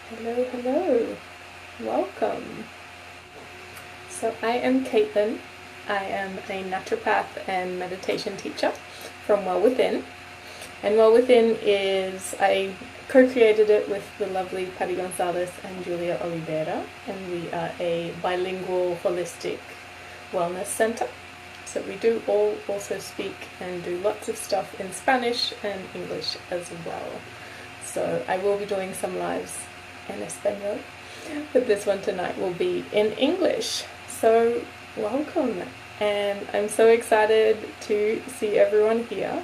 Hello, hello. Welcome. So I am Caitlin. I am a naturopath and meditation teacher from Well Within. And Well Within I co-created it with the lovely Patty Gonzalez and Julia Oliveira. And we are a bilingual holistic wellness center. So we do also speak and do lots of stuff in Spanish and English as well. So I will be doing some lives in Espanol, but this one tonight will be in English. So welcome, and I'm so excited to see everyone here.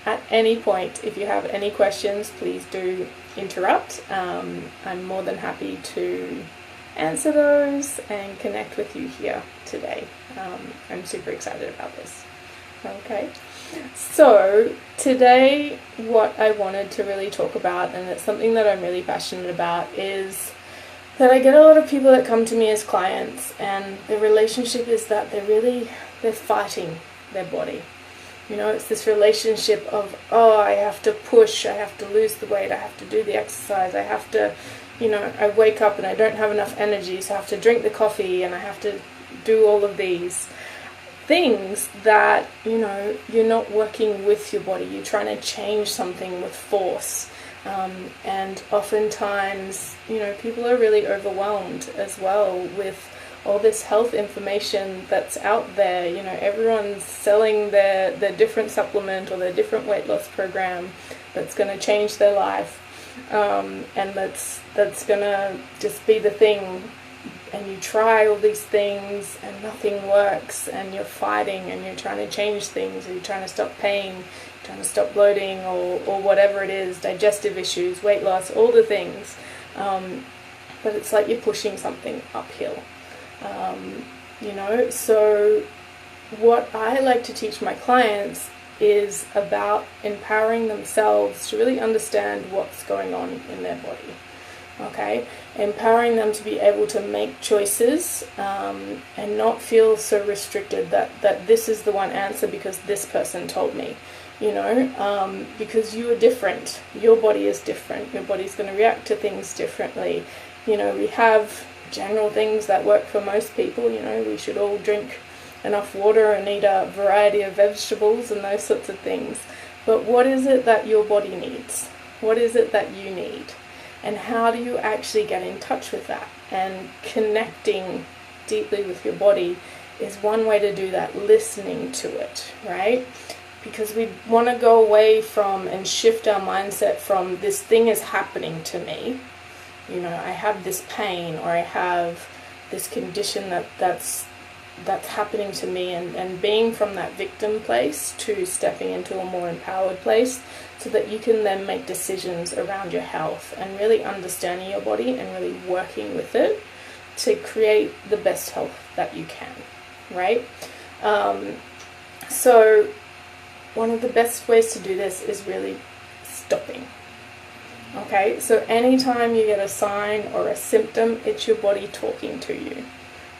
At any point, if you have any questions, please do interrupt. I'm more than happy to answer those and connect with you here today. I'm super excited about this. Okay, so today what I wanted to really talk about, and it's something that I'm really passionate about, is that I get a lot of people that come to me as clients, and the relationship is that they're fighting their body. You know, it's this relationship of, oh, I have to push, I have to lose the weight, I have to do the exercise, I have to, I wake up and I don't have enough energy, so I have to drink the coffee and I have to do all of these things that, you're not working with your body. You're trying to change something with force. And oftentimes, people are really overwhelmed as well with all this health information that's out there. Everyone's selling their different supplement or their different weight loss program that's going to change their life. And that's going to just be the thing. And you try all these things and nothing works, and you're fighting and you're trying to change things, or you're trying to stop pain, trying to stop bloating, or whatever it is, digestive issues, weight loss, all the things. But it's like you're pushing something uphill. So what I like to teach my clients is about empowering themselves to really understand what's going on in their body. Okay, empowering them to be able to make choices and not feel so restricted that this is the one answer because this person told me, because you are different. Your body is different. Your body's going to react to things differently. We have general things that work for most people. We should all drink enough water and eat a variety of vegetables and those sorts of things. But what is it that your body needs? What is it that you need? And how do you actually get in touch with that? And connecting deeply with your body is one way to do that, listening to it, right? Because we want to go away from and shift our mindset from this thing is happening to me. I have this pain, or I have this condition that's happening to me, and being from that victim place to stepping into a more empowered place, so that you can then make decisions around your health and really understanding your body and really working with it to create the best health that you can, right? So one of the best ways to do this is really stopping. Okay, so anytime you get a sign or a symptom, it's your body talking to you.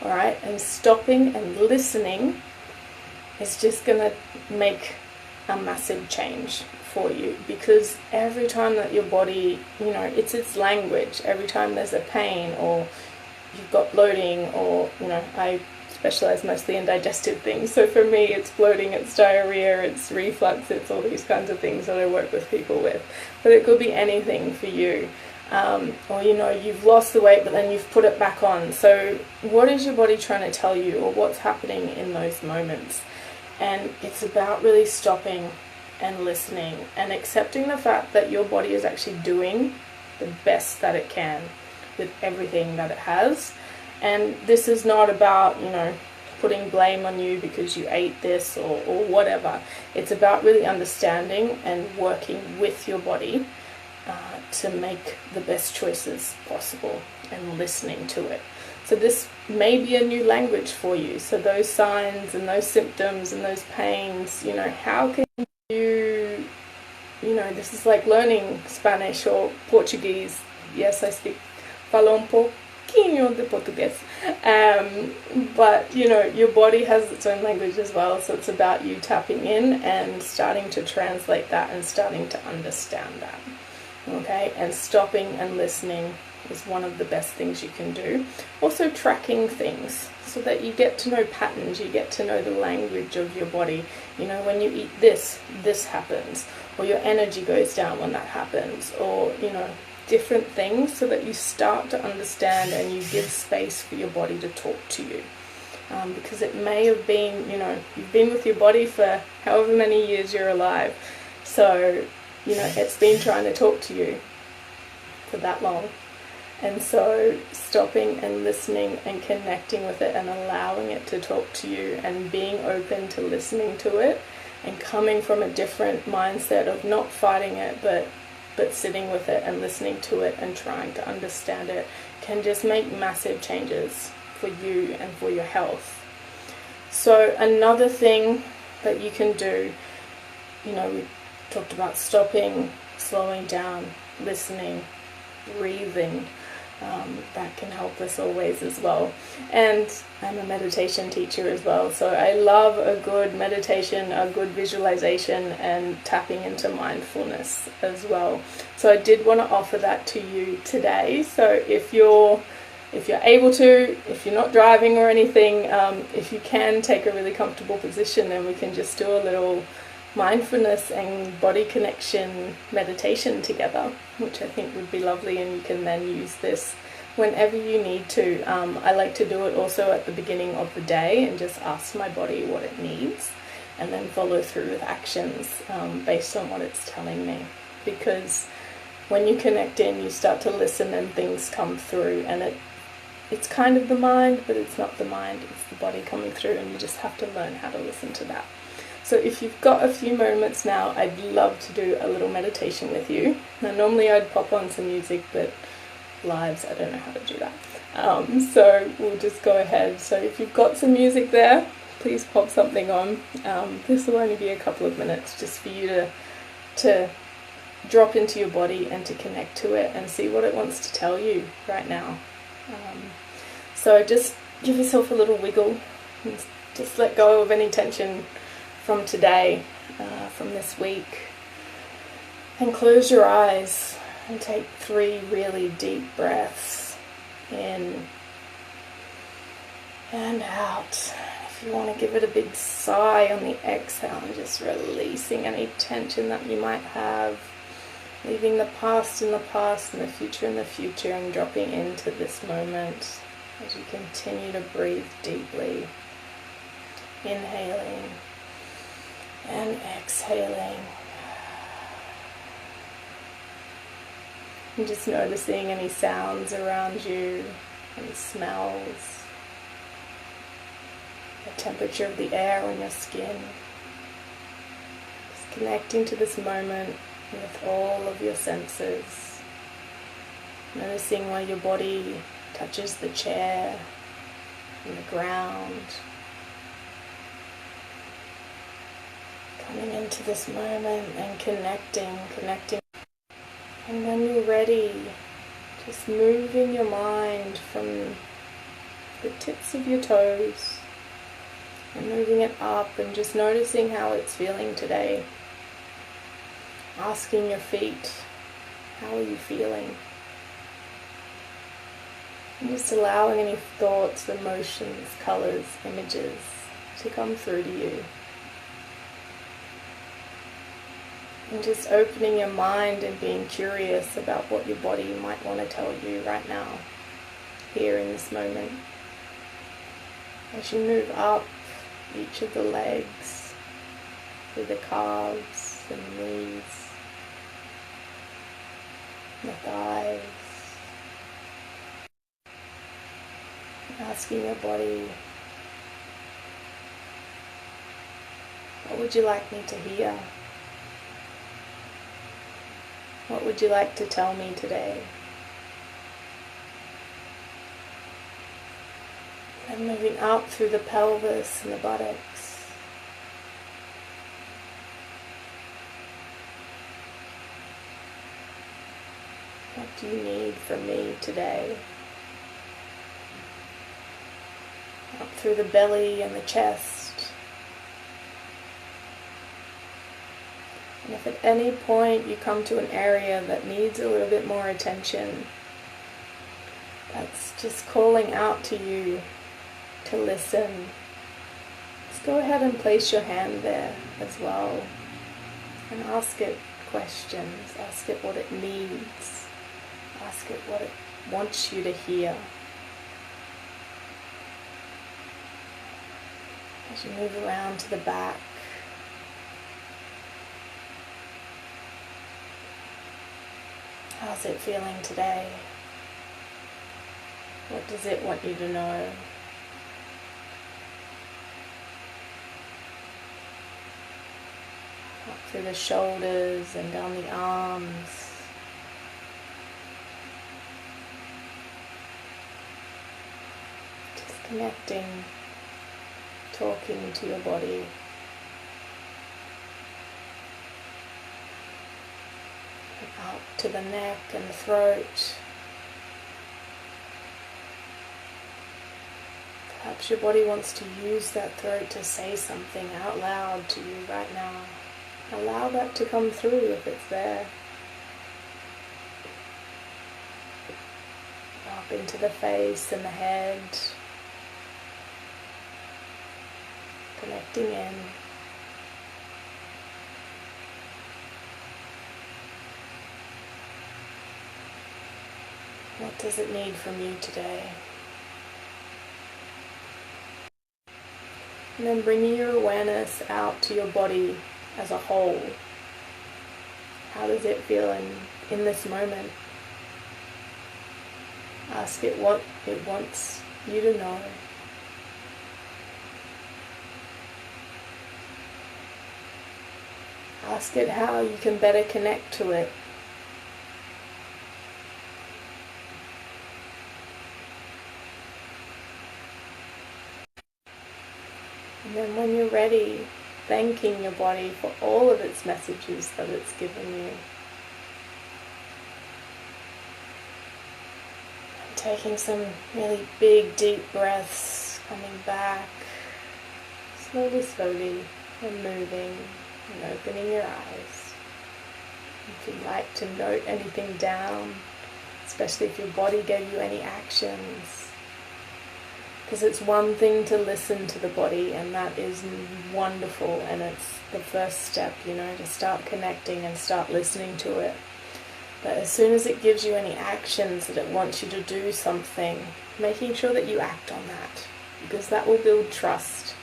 All right, and stopping and listening is just going to make a massive change for you, because every time that your body, it's its language. Every time there's a pain, or you've got bloating, or, I specialize mostly in digestive things. So for me, it's bloating, it's diarrhea, it's reflux, it's all these kinds of things that I work with people with. But it could be anything for you. Or you've lost the weight but then you've put it back on. So what is your body trying to tell you, or what's happening in those moments? And it's about really stopping and listening and accepting the fact that your body is actually doing the best that it can with everything that it has. And this is not about putting blame on you because you ate this or whatever. It's about really understanding and working with your body to make the best choices possible and listening to it. So this may be a new language for you. So those signs and those symptoms and those pains, how can you, this is like learning Spanish or Portuguese. Yes, I falo un pouquinho de portugués. But, your body has its own language as well. So it's about you tapping in and starting to translate that and starting to understand that. Okay, and stopping and listening is one of the best things you can do. Also tracking things so that you get to know patterns, you get to know the language of your body. You know, when you eat this, this happens, or your energy goes down when that happens, or, you know, different things, so that you start to understand and you give space for your body to talk to you. Because it may have been, you know, you've been with your body for however many years you're alive. So, you know, it's been trying to talk to you for that long. And so stopping and listening and connecting with it and allowing it to talk to you and being open to listening to it and coming from a different mindset of not fighting it, but sitting with it and listening to it and trying to understand it can just make massive changes for you and for your health. So another thing that you can do, you know, we talked about stopping, slowing down, listening, breathing. That can help us always as well. And I'm a meditation teacher as well, so I love a good meditation, a good visualization, and tapping into mindfulness as well. So I did want to offer that to you today. So if you're able to, if you're not driving or anything, if you can take a really comfortable position, then we can just do a little mindfulness and body connection meditation together, which I think would be lovely, and you can then use this whenever you need to. I like to do it also at the beginning of the day and just ask my body what it needs and then follow through with actions based on what it's telling me. Because when you connect in, you start to listen and things come through, and it's kind of the mind, but it's not the mind, it's the body coming through, and you just have to learn how to listen to that. So if you've got a few moments now, I'd love to do a little meditation with you. Now normally I'd pop on some music, but lives, I don't know how to do that. So we'll just go ahead. So if you've got some music there, please pop something on. This will only be a couple of minutes just for you to drop into your body and to connect to it and see what it wants to tell you right now. So just give yourself a little wiggle and just let go of any tension from today, from this week, and close your eyes and take 3 really deep breaths in and out. If you want to give it a big sigh on the exhale and just releasing any tension that you might have, leaving the past in the past and the future in the future, and dropping into this moment as you continue to breathe deeply, inhaling and exhaling, and just noticing any sounds around you, any smells, the temperature of the air on your skin. Just connecting to this moment with all of your senses, noticing where your body touches the chair and the ground. Coming into this moment and connecting. And when you're ready, just moving your mind from the tips of your toes and moving it up and just noticing how it's feeling today. Asking your feet, how are you feeling? And just allowing any thoughts, emotions, colors, images to come through to you. And just opening your mind and being curious about what your body might want to tell you right now, here in this moment. As you move up each of the legs, through the calves and knees, the thighs, asking your body, what would you like me to hear? What would you like to tell me today? And moving up through the pelvis and the buttocks. What do you need from me today? Up through the belly and the chest. And if If at any point you come to an area that needs a little bit more attention, that's just calling out to you to listen, just go ahead and place your hand there as well and ask it questions, ask it what it needs, ask it what it wants you to hear. As you move around to the back, how's it feeling today? What does it want you to know? Up through the shoulders and down the arms. Just connecting, talking to your body. And up to the neck and the throat. Perhaps your body wants to use that throat to say something out loud to you right now. Allow that to come through if it's there. Up into the face and the head. Connecting in. What does it need from you today? And then bringing your awareness out to your body as a whole. How does it feel in this moment? Ask it what it wants you to know. Ask it how you can better connect to it. And then when you're ready, thanking your body for all of its messages that it's given you. And taking some really big, deep breaths, coming back, slowly, slowly, and moving, and opening your eyes. If you'd like to note anything down, especially if your body gave you any actions, because it's one thing to listen to the body, and that is wonderful, and it's the first step, to start connecting and start listening to it. But as soon as it gives you any actions that it wants you to do something, making sure that you act on that, because that will build trust,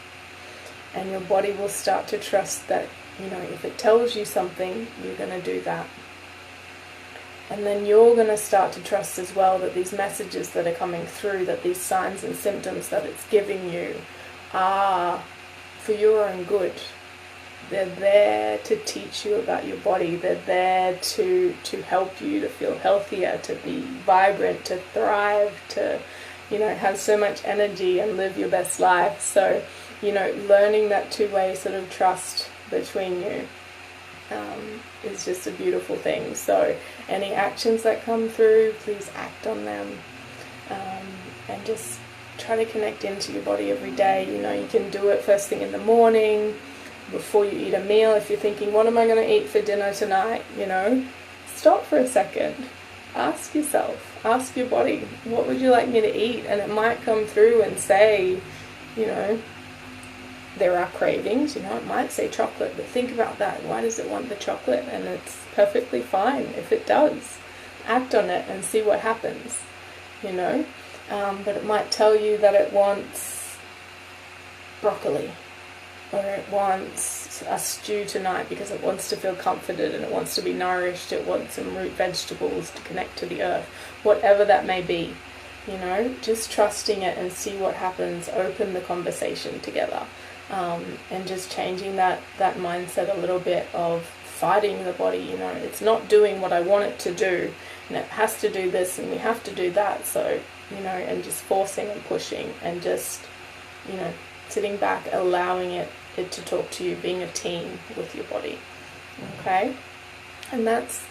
and your body will start to trust that, if it tells you something, you're going to do that. And then you're going to start to trust as well that these messages that are coming through, that these signs and symptoms that it's giving you are for your own good. They're there to teach you about your body. They're there to help you to feel healthier, to be vibrant, to thrive, to, have so much energy and live your best life. So, learning that two-way sort of trust between you is just a beautiful thing. So any actions that come through, please act on them, and just try to connect into your body every day. You can do it first thing in the morning, before you eat a meal. If you're thinking, what am I going to eat for dinner tonight, stop for a second, ask yourself, ask your body, what would you like me to eat? And it might come through and say, there are cravings, it might say chocolate, but think about that. Why does it want the chocolate? And it's perfectly fine if it does. Act on it and see what happens, But it might tell you that it wants broccoli, or it wants a stew tonight because it wants to feel comforted and it wants to be nourished. It wants some root vegetables to connect to the earth. Whatever that may be, just trusting it and see what happens. Open the conversation together. And just changing that mindset a little bit of fighting the body. It's not doing what I want it to do, and it has to do this and we have to do that. So, and just forcing and pushing and just, sitting back, allowing it to talk to you, being a team with your body. Okay? And that's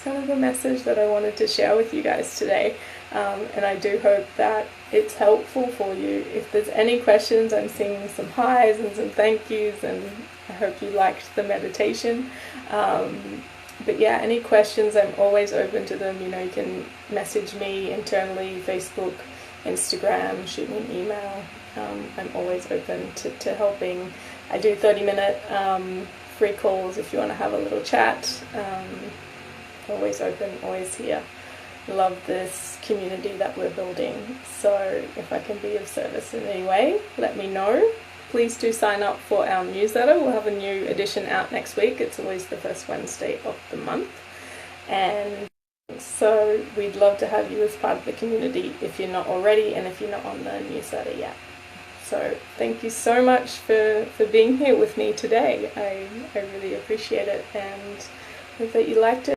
kind of the message that I wanted to share with you guys today. And I do hope that it's helpful for you. If there's any questions, I'm seeing some highs and some thank yous, and I hope you liked the meditation. But yeah, any questions, I'm always open to them. You know, you can message me internally, Facebook, Instagram, shoot me an email. I'm always open to helping. I do 30-minute free calls if you want to have a little chat. Always open, always here. Love this community that we're building. So if I can be of service in any way, let me know. Please do sign up for our newsletter. We'll have a new edition out next week. It's always the first Wednesday of the month. And so we'd love to have you as part of the community if you're not already, and if you're not on the newsletter yet. So thank you so much for being here with me today. I really appreciate it, and hope that you liked it.